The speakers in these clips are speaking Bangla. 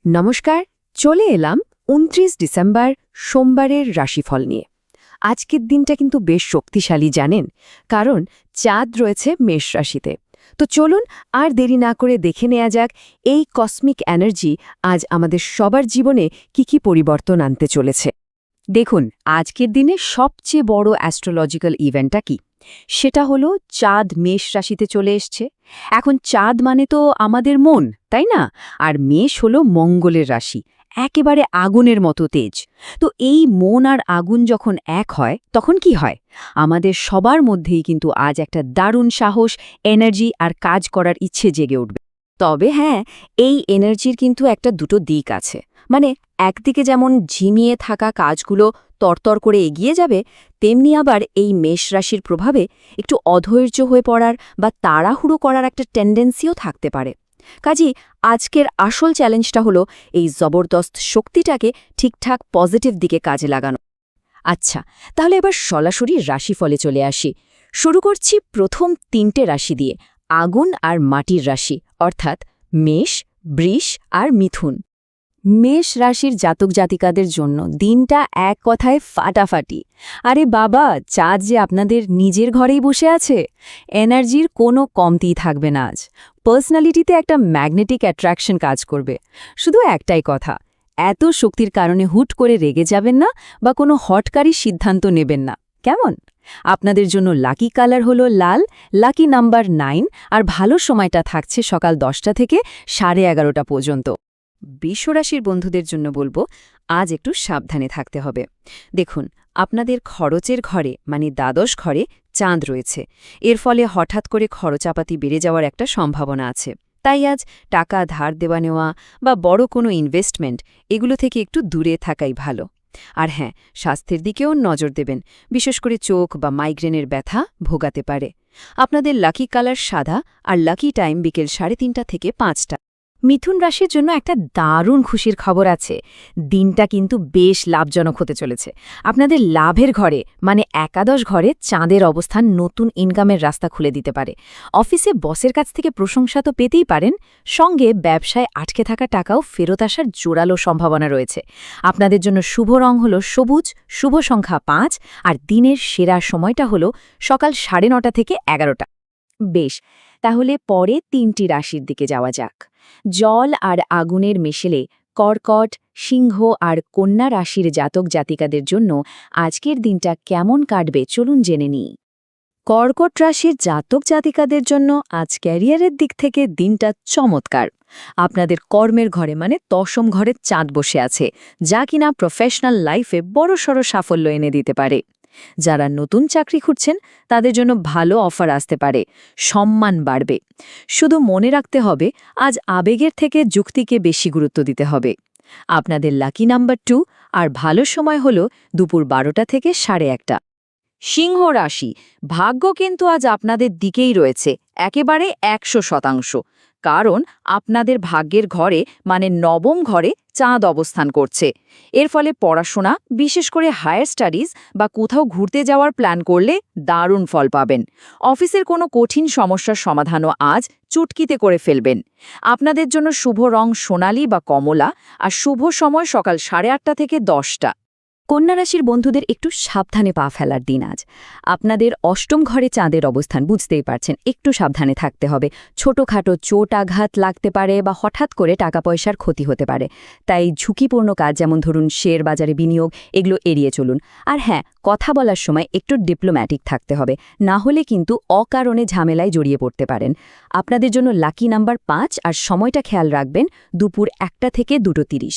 নমস্কার, চলে এলাম ২৯ ডিসেম্বর সোমবারের রাশিফল নিয়ে। আজকের দিনটা কিন্তু বেশ শক্তিশালী জানেন, কারণ চাঁদ রয়েছে মেষ রাশিতে। তো চলুন আর দেরি না করে দেখে নেওয়া যাক এই কসমিক এনার্জি আজ আমাদের সবার জীবনে কি পরিবর্তন আনতে চলেছে। দেখুন, আজকের দিনে সবচেয়ে বড় অ্যাস্ট্রোলজিক্যাল ইভেন্টটা কি, সেটা হলো চাঁদ মেষ রাশিতে চলে এসছে। এখন চাঁদ মানে তো আমাদের মন, তাই না? আর মেষ হলো মঙ্গলের রাশি, একেবারে আগুনের মতো তেজ। তো এই মন আর আগুন যখন এক হয় তখন কি হয়? আমাদের সবার মধ্যেই কিন্তু আজ একটা দারুণ সাহস, এনার্জি আর কাজ করার ইচ্ছে জেগে উঠবে। তবে হ্যাঁ, এই এনার্জির কিন্তু একটা দুটো দিক আছে। মানে একদিকে যেমন ঝিমিয়ে থাকা কাজগুলো তরতর করে এগিয়ে যাবে, তেমনি আবার এই মেষ রাশির প্রভাবে একটু অধৈর্য হয়ে পড়ার বা তাড়াহুড়ো করার একটা টেন্ডেন্সিও থাকতে পারে। কাজেই আজকের আসল চ্যালেঞ্জটা হলো এই জবরদস্ত শক্তিটাকে ঠিকঠাক পজিটিভ দিকে কাজে লাগানো। আচ্ছা, তাহলে এবার সরাসরি রাশিফলে চলে আসি। শুরু করছি প্রথম ৩টে রাশি দিয়ে, আগুন আর মাটির রাশি, অর্থাৎ মেষ, বৃষ আর মিথুন। মেষ রাশির জাতক জাতিকাদের জন্য দিনটা এক কথায় ফাটাফাটি। আরে বাবা, চাঁদ যে আপনাদের নিজের ঘরেই বসে আছে, এনার্জির কোনো কমতি থাকবে না আজ। পার্সোনালিটিতে একটা ম্যাগনেটিক অ্যাট্রাকশন কাজ করবে। শুধু একটাই কথা, এত শক্তির কারণে হুট করে রেগে যাবেন না বা কোনো হটকারী সিদ্ধান্ত নেবেন না, কেমন? আপনাদের জন্য লাকি কালার হলো লাল, লাকি নাম্বার 9, আর ভালো সময়টা থাকছে সকাল 10টা থেকে 11:30 পর্যন্ত। বৃষরাশির বন্ধুদের জন্য বলবো, আজ একটু সাবধানে থাকতে হবে। দেখুন, আপনাদের খরচের ঘরে মানে দ্বাদশ ঘরে চাঁদ রয়েছে। এর ফলে হঠাৎ করে খরচাপাতি বেড়ে যাওয়ার একটা সম্ভাবনা আছে। তাই আজ টাকা ধার দেওয়া নেওয়া বা বড় কোনো ইনভেস্টমেন্ট, এগুলো থেকে একটু দূরে থাকাই ভালো। আর হ্যাঁ, স্বাস্থ্যের দিকেও নজর দেবেন, বিশেষ করে চোখ বা মাইগ্রেনের ব্যথা ভোগাতে পারে। আপনাদের লাকি কালার সাদা আর লাকি টাইম বিকেল 3:30 থেকে 5টা। মিথুন রাশির জন্য একটা দারুণ খুশির খবর আছে। দিনটা কিন্তু বেশ লাভজনক হতে চলেছে। আপনাদের লাভের ঘরে মানে একাদশ ঘরে চাঁদের অবস্থান নতুন ইনকামের রাস্তা খুলে দিতে পারে। অফিসে বসের কাছ থেকে প্রশংসা তো পেতেই পারেন, সঙ্গে ব্যবসায় আটকে থাকা টাকাও ফেরত আসার জোরালো সম্ভাবনা রয়েছে। আপনাদের জন্য শুভ রং হল সবুজ, শুভ সংখ্যা 5, আর দিনের সেরা সময়টা হল সকাল 9:30 থেকে 11টা। বেশ, তাহলে পরে 3টি রাশির দিকে যাওয়া যাক। জল আর আগুনের মেশেলে কর্কট, সিংহ আর কন্যা রাশির জাতক জাতিকাদের জন্য আজকের দিনটা কেমন কাটবে চলুন জেনে নিই। কর্কট রাশির জাতক জাতিকাদের জন্য আজ ক্যারিয়ারের দিক থেকে দিনটা চমৎকার। আপনাদের কর্মের ঘরে মানে দশম ঘরে চাঁদ বসে আছে, যা কিনা প্রফেশনাল লাইফে বড়সড় সাফল্য এনে দিতে পারে। যারা নতুন চাকরি খুঁজছেন তাদের জন্য ভালো অফার আসতে পারে, সম্মান বাড়বে। শুধু মনে রাখতে হবে, আজ আবেগের থেকে যুক্তিকে বেশি গুরুত্ব দিতে হবে। আপনাদের লাকি নাম্বার 2 আর ভালো সময় হল দুপুর 12টা থেকে 1:30। সিংহ রাশি, ভাগ্য কিন্তু আজ আপনাদের দিকেই রয়েছে, একেবারে 100%। কারণ আপনাদের ভাগ্যের ঘরে মানে নবম ঘরে চাঁদ অবস্থান করছে। এর ফলে পড়াশোনা, বিশেষ করে হায়ার স্টাডিজ বা কোথাও ঘুরতে যাওয়ার প্ল্যান করলে দারুণ ফল পাবেন। অফিসের কোনো কঠিন সমস্যার সমাধানও আজ চুটকিতে করে ফেলবেন। আপনাদের জন্য শুভ রং সোনালি বা কমলা, আর শুভ সময় সকাল 8:30 থেকে 10টা। কন্যা রাশির বন্ধুদের একটু সাবধানে পা ফেলার দিন আজ। আপনাদের অষ্টম ঘরে চাঁদের অবস্থান, বুঝতেই পারছেন, একটু সাবধানে থাকতে হবে। ছোটখাটো চোট আঘাত লাগতে পারে বা হঠাৎ করে টাকা পয়সার ক্ষতি হতে পারে। তাই ঝুঁকিপূর্ণ কাজ যেমন ধরুন শেয়ার বাজারে বিনিয়োগ, এগুলো এড়িয়ে চলুন। আর হ্যাঁ, কথা বলার সময় একটু ডিপ্লোম্যাটিক থাকতে হবে, না হলে কিন্তু অকারণে ঝামেলায় জড়িয়ে পড়তে পারেন। আপনাদের জন্য লাকি নাম্বার 5 আর সময়টা খেয়াল রাখবেন, দুপুর 1টা থেকে 2:30।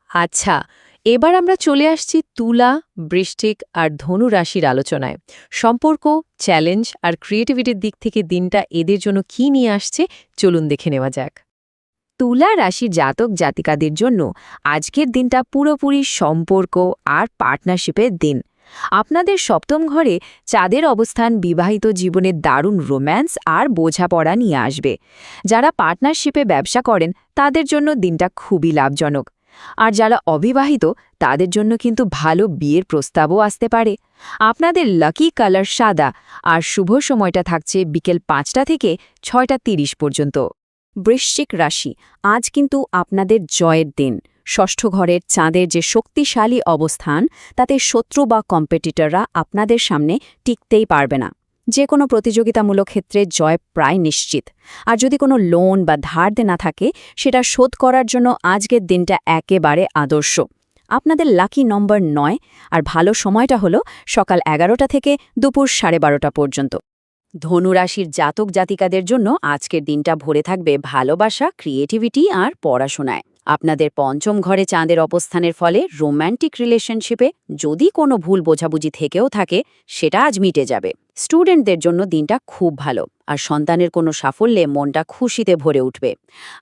আচ্ছা, এবার আমরা চলে আসছি তুলা, বৃশ্চিক আর ধনু রাশির আলোচনায়। সম্পর্ক, চ্যালেঞ্জ আর ক্রিয়েটিভিটির দিক থেকে দিনটা এদের জন্য কী নিয়ে আসছে চলুন দেখে নেওয়া যাক। তুলা রাশির জাতক জাতিকাদের জন্য আজকের দিনটা পুরোপুরি সম্পর্ক আর পার্টনারশিপের দিন। আপনাদের সপ্তম ঘরে চাঁদের অবস্থান বিবাহিত জীবনের দারুণ রোম্যান্স আর বোঝাপড়া নিয়ে আসবে। যারা পার্টনারশিপে ব্যবসা করেন তাদের জন্য দিনটা খুবই লাভজনক। আর যারা অবিবাহিত তাদের জন্য কিন্তু ভালো বিয়ের প্রস্তাবও আসতে পারে। আপনাদের লাকি কালার সাদা আর শুভ সময়টা থাকছে বিকেল 5টা থেকে 6:30 পর্যন্ত। বৃশ্চিক রাশি, আজ কিন্তু আপনাদের জয়ের দিন। ষষ্ঠ ঘরের চাঁদের যে শক্তিশালী অবস্থান, তাতে শত্রু বা কম্পিটিটররা আপনাদের সামনে টিকতেই পারবে না। যে কোনো প্রতিযোগিতামূলক ক্ষেত্রে জয় প্রায় নিশ্চিত। আর যদি কোনো লোন বা ধার দেনা থাকে, সেটা শোধ করার জন্য আজকের দিনটা একেবারে আদর্শ। আপনাদের লাকি নম্বর 9 আর ভালো সময়টা হলো সকাল 11টা থেকে দুপুর 12:30 পর্যন্ত। ধনুরাশির জাতক জাতিকাদের জন্য আজকের দিনটা ভরে থাকবে ভালোবাসা, ক্রিয়েটিভিটি আর পড়াশোনায়। আপনাদের পঞ্চম ঘরে চাঁদের অবস্থানের ফলে রোম্যান্টিক রিলেশনশিপে যদি কোনো ভুল বোঝাবুঝি থেকেও থাকে, সেটা আজ মিটে যাবে। স্টুডেন্টদের জন্য দিনটা খুব ভালো, আর সন্তানের কোনো সাফল্যে মনটা খুশিতে ভরে উঠবে।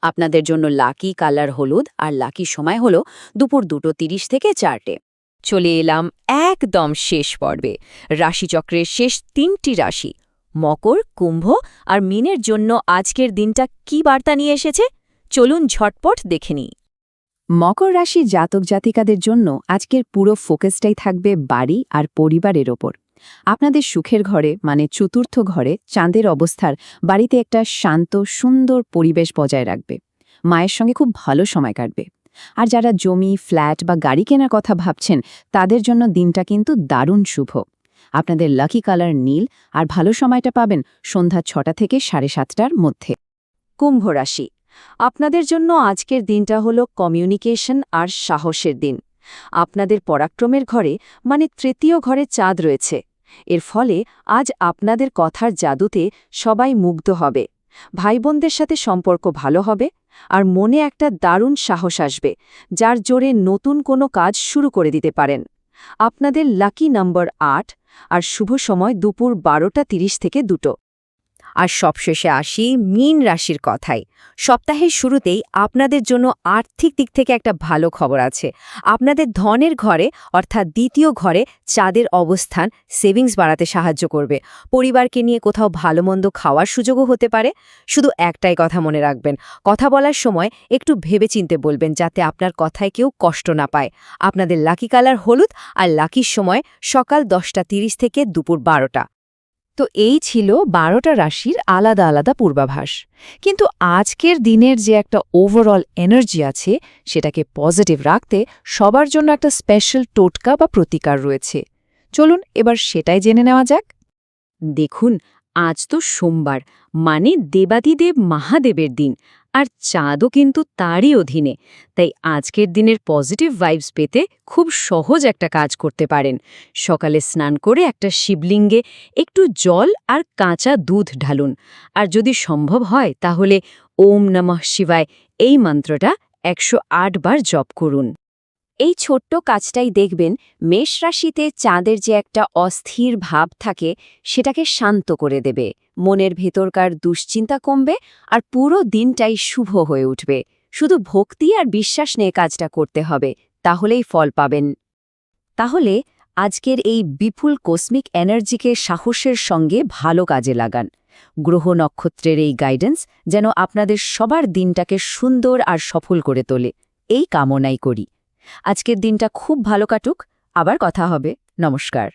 আপনাদের জন্য লাকি কালার হলুদ আর লাকি সময় হলো দুপুর 2:30 থেকে 4টে। চলে এলাম একদম শেষ পর্বে, রাশিচক্রের শেষ 3টি রাশি মকর, কুম্ভ আর মীনের জন্য আজকের দিনটা কী বার্তা নিয়ে এসেছে, চলুন ঝটপট দেখে নিই। মকর রাশির জাতক জাতিকাদের জন্য আজকের পুরো ফোকাসটাই থাকবে বাড়ি আর পরিবারের ওপর। আপনাদের সুখের ঘরে মানে চতুর্থ ঘরে চাঁদের অবস্থার বাড়িতে একটা শান্ত সুন্দর পরিবেশ বজায় রাখবে। মায়ের সঙ্গে খুব ভালো সময় কাটবে। আর যারা জমি, ফ্ল্যাট বা গাড়ি কেনার কথা ভাবছেন, তাদের জন্য দিনটা কিন্তু দারুণ শুভ। আপনাদের লাকি কালার নীল আর ভালো সময়টা পাবেন সন্ধ্যা 6টা থেকে 7:30টার মধ্যে। কুম্ভ রাশি, আপনাদের জন্য আজকের দিনটা হলো কমিউনিকেশন আর সাহসের দিন। আপনাদের পরাক্রমের ঘরে মানে তৃতীয় ঘরে চাঁদ রয়েছে। এর ফলে আজ আপনাদের কথার জাদুতে সবাই মুগ্ধ হবে। ভাইবোনদের সাথে সম্পর্ক ভালো হবে আর মনে একটা দারুণ সাহস আসবে, যার জোরে নতুন কোনো কাজ শুরু করে দিতে পারেন। আপনাদের লাকি নম্বর 8 আর শুভ সময় দুপুর 12:30 থেকে 2টো। আর সবশেষে আসি মীন রাশির কথায়। সপ্তাহের শুরুতেই আপনাদের জন্য আর্থিক দিক থেকে একটা ভালো খবর আছে। আপনাদের ধনের ঘরে অর্থাৎ দ্বিতীয় ঘরে চাঁদের অবস্থান সেভিংস বাড়াতে সাহায্য করবে। পরিবারকে নিয়ে কোথাও ভালো মন্দ খাওয়ার সুযোগও হতে পারে। শুধু একটাই কথা মনে রাখবেন, কথা বলার সময় একটু ভেবেচিন্তে বলবেন, যাতে আপনার কথায় কেউ কষ্ট না পায়। আপনাদের লাকি কালার হলুদ আর লাকির সময় সকাল 10:30 থেকে দুপুর 12টা। তো এই ছিল 12টা রাশির আলাদা আলাদা পূর্বাভাস। কিন্তু আজকের দিনের যে একটা ওভারঅল এনার্জি আছে, সেটাকে পজিটিভ রাখতে সবার জন্য একটা স্পেশাল টোটকা বা প্রতিকার রয়েছে। চলুন এবার সেটাই জেনে নেওয়া যাক। দেখুন, আজ তো সোমবার, মানে দেবাদিদেব মহাদেবের দিন, আর চাঁদও কিন্তু তারই অধীনে। তাই আজকের দিনের পজিটিভ ভাইবস পেতে খুব সহজ একটা কাজ করতে পারেন। সকালে স্নান করে একটা শিবলিঙ্গে একটু জল আর কাঁচা দুধ ঢালুন। আর যদি সম্ভব হয় তাহলে ওম নমঃ শিবায় এই মন্ত্রটা 108 বার জপ করুন। এই ছোট্ট কাজটাই দেখবেন মেষ রাশিতে চাঁদের যে একটা অস্থির ভাব থাকে, সেটাকে শান্ত করে দেবে। মনের ভেতরকার দুশ্চিন্তা কমবে আর পুরো দিনটাই শুভ হয়ে উঠবে। শুধু ভক্তি আর বিশ্বাস নিয়ে কাজটা করতে হবে, তাহলেই ফল পাবেন। তাহলে আজকের এই বিপুল কসমিক এনার্জিকে সাহসের সঙ্গে ভালো কাজে লাগান। গ্রহ নক্ষত্রের এই গাইডেন্স যেন আপনাদের সবার দিনটাকে সুন্দর আর সফল করে তোলে, এই কামনাই করি। আজকের দিনটা খুব ভালো কাটুক। আবার কথা হবে। নমস্কার।